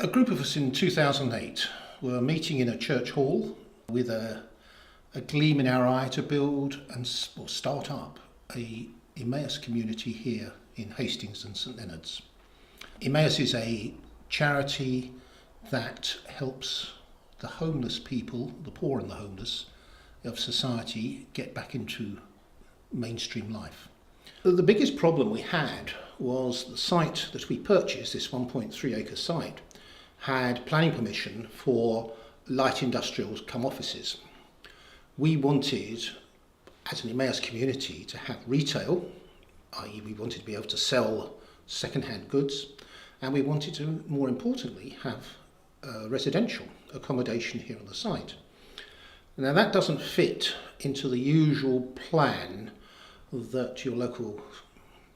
A group of us in 2008 were meeting in a church hall with a gleam in our eye to build or start up a Emmaus community here in Hastings and St Leonards. Emmaus is a charity that helps the homeless people, the poor and the homeless of society, get back into mainstream life. The biggest problem we had was the site that we purchased, this 1.3 acre site, had planning permission for light industrials come offices. We wanted, as an Emmaus community, to have retail, i.e. we wanted to be able to sell second-hand goods, and we wanted to, more importantly, have residential accommodation here on the site. Now that doesn't fit into the usual plan that your local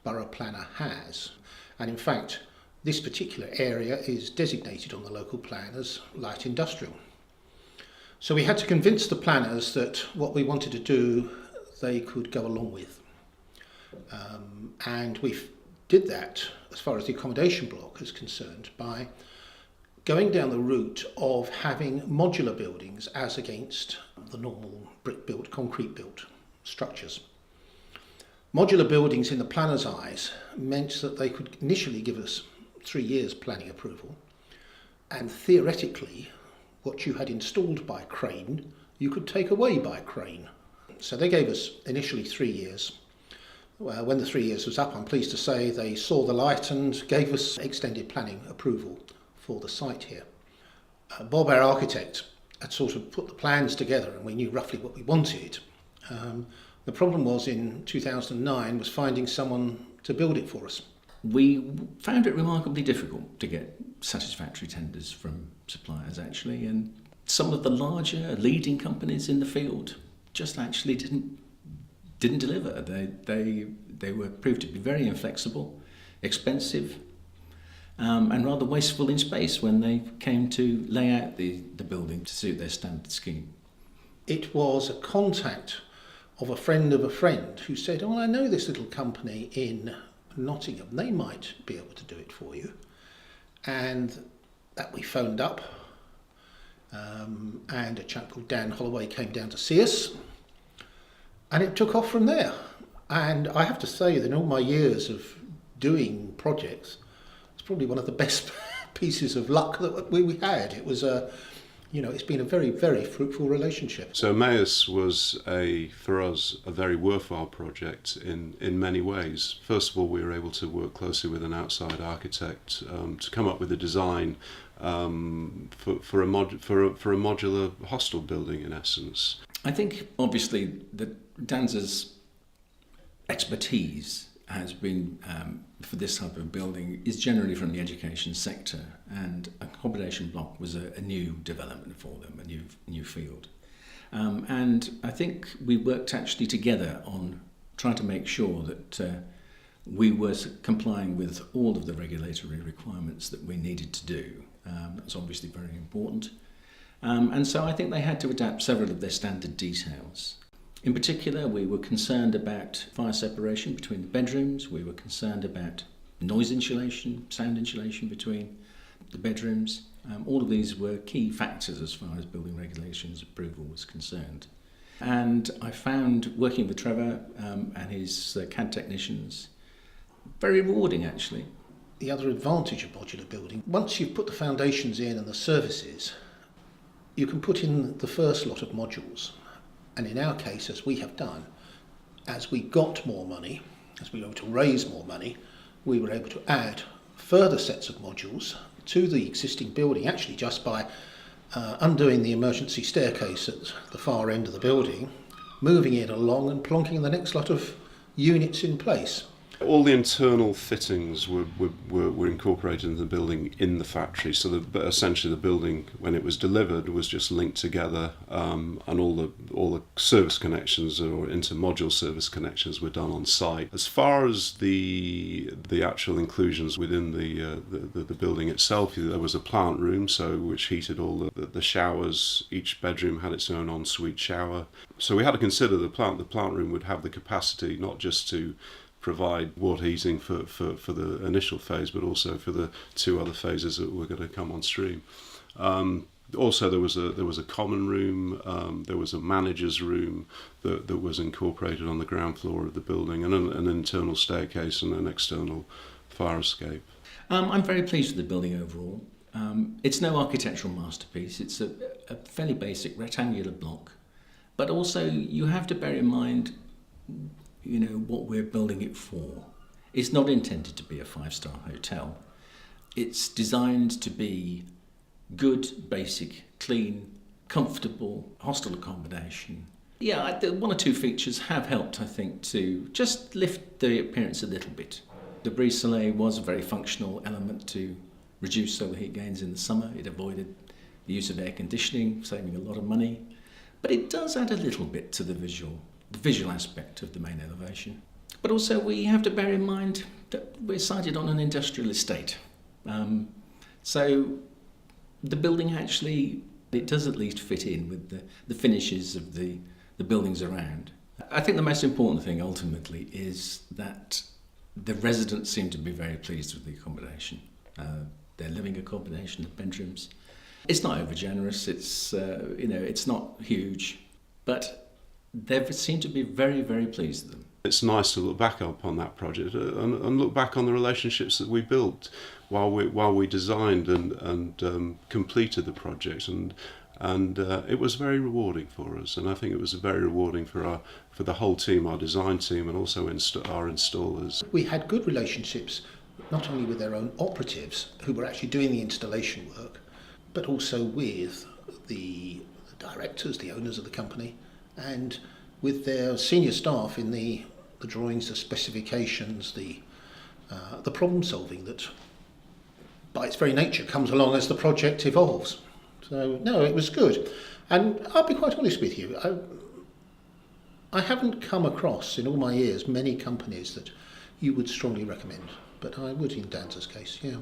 borough planner has, and in fact this particular area is designated on the local plan as light industrial. So we had to convince the planners that what we wanted to do they could go along with, and we did that as far as the accommodation block is concerned by going down the route of having modular buildings as against the normal brick built, concrete built structures. Modular buildings in the planner's eyes meant that they could initially give us 3 years planning approval, and theoretically what you had installed by crane you could take away by crane. So they gave us initially 3 years. When the 3 years was up, I'm pleased to say they saw the light and gave us extended planning approval for the site here. Bob, our architect, had sort of put the plans together and we knew roughly what we wanted. The problem was in 2009 was finding someone to build it for us. We found it remarkably difficult to get satisfactory tenders from suppliers actually, and some of the larger leading companies in the field just actually didn't deliver. They were proved to be very inflexible, expensive, and rather wasteful in space when they came to lay out the building to suit their standard scheme. It was a contact of a friend who said, "Oh, I know this little company in Nottingham, they might be able to do it for you." And that we phoned up, and a chap called Dan Holloway came down to see us, and it took off from there. And I have to say that in all my years of doing projects, it's probably one of the best pieces of luck that we had. It was it's been a very, very fruitful relationship. So Emmaus was, for us, a very worthwhile project in many ways. First of all, we were able to work closely with an outside architect to come up with a design for a modular hostel building, in essence. I think, obviously, that DANZER's expertise has been, for this type of building, is generally from the education sector, and accommodation block was a new development for them, a new field. And I think we worked actually together on trying to make sure that we were complying with all of the regulatory requirements that we needed to do. That's obviously very important. And so I think they had to adapt several of their standard details. In particular, we were concerned about fire separation between the bedrooms. We were concerned about noise insulation, sound insulation between the bedrooms. All of these were key factors as far as building regulations approval was concerned. And I found working with Trevor and his CAD technicians very rewarding, actually. The other advantage of modular building, once you've put the foundations in and the services, you can put in the first lot of modules. And in our case, as we have done, as we got more money, as we were able to raise more money, we were able to add further sets of modules to the existing building, actually just by undoing the emergency staircase at the far end of the building, moving it along and plonking the next lot of units in place. All the internal fittings were incorporated into the building in the factory, so essentially the building, when it was delivered, was just linked together, and all the service connections or inter-module service connections were done on site. As far as the actual inclusions within the building itself, there was a plant room, which heated all the showers. Each bedroom had its own ensuite shower. So we had to consider the plant room would have the capacity not just to provide water heating for the initial phase, but also for the 2 other phases that were going to come on stream. Also, there was a common room, there was a manager's room that was incorporated on the ground floor of the building, and an internal staircase and an external fire escape. I'm very pleased with the building overall. It's no architectural masterpiece. It's a fairly basic rectangular block, but also you have to bear in mind, what we're building it for. It's not intended to be a 5-star hotel. It's designed to be good, basic, clean, comfortable hostel accommodation. Yeah, the 1 or 2 features have helped, I think, to just lift the appearance a little bit. The brise soleil was a very functional element to reduce solar heat gains in the summer. It avoided the use of air conditioning, saving a lot of money. But it does add a little bit to the visual aspect of the main elevation. But also we have to bear in mind that we're sited on an industrial estate. So the building actually, it does at least fit in with the finishes of the buildings around. I think the most important thing ultimately is that the residents seem to be very pleased with the accommodation. Their living accommodation, the bedrooms. It's not over generous, it's not huge, but they seem to be very, very pleased with them. It's nice to look back upon that project and look back on the relationships that we built while we designed and completed the project, and it was very rewarding for us, and I think it was very rewarding for the whole team, our design team, and also our installers. We had good relationships not only with their own operatives who were actually doing the installation work, but also with the directors, the owners of the company, and with their senior staff in the drawings, the specifications, the problem solving that by its very nature comes along as the project evolves. So no, it was good. And I'll be quite honest with you, I haven't come across in all my years many companies that you would strongly recommend, but I would in DANZER's case, yeah.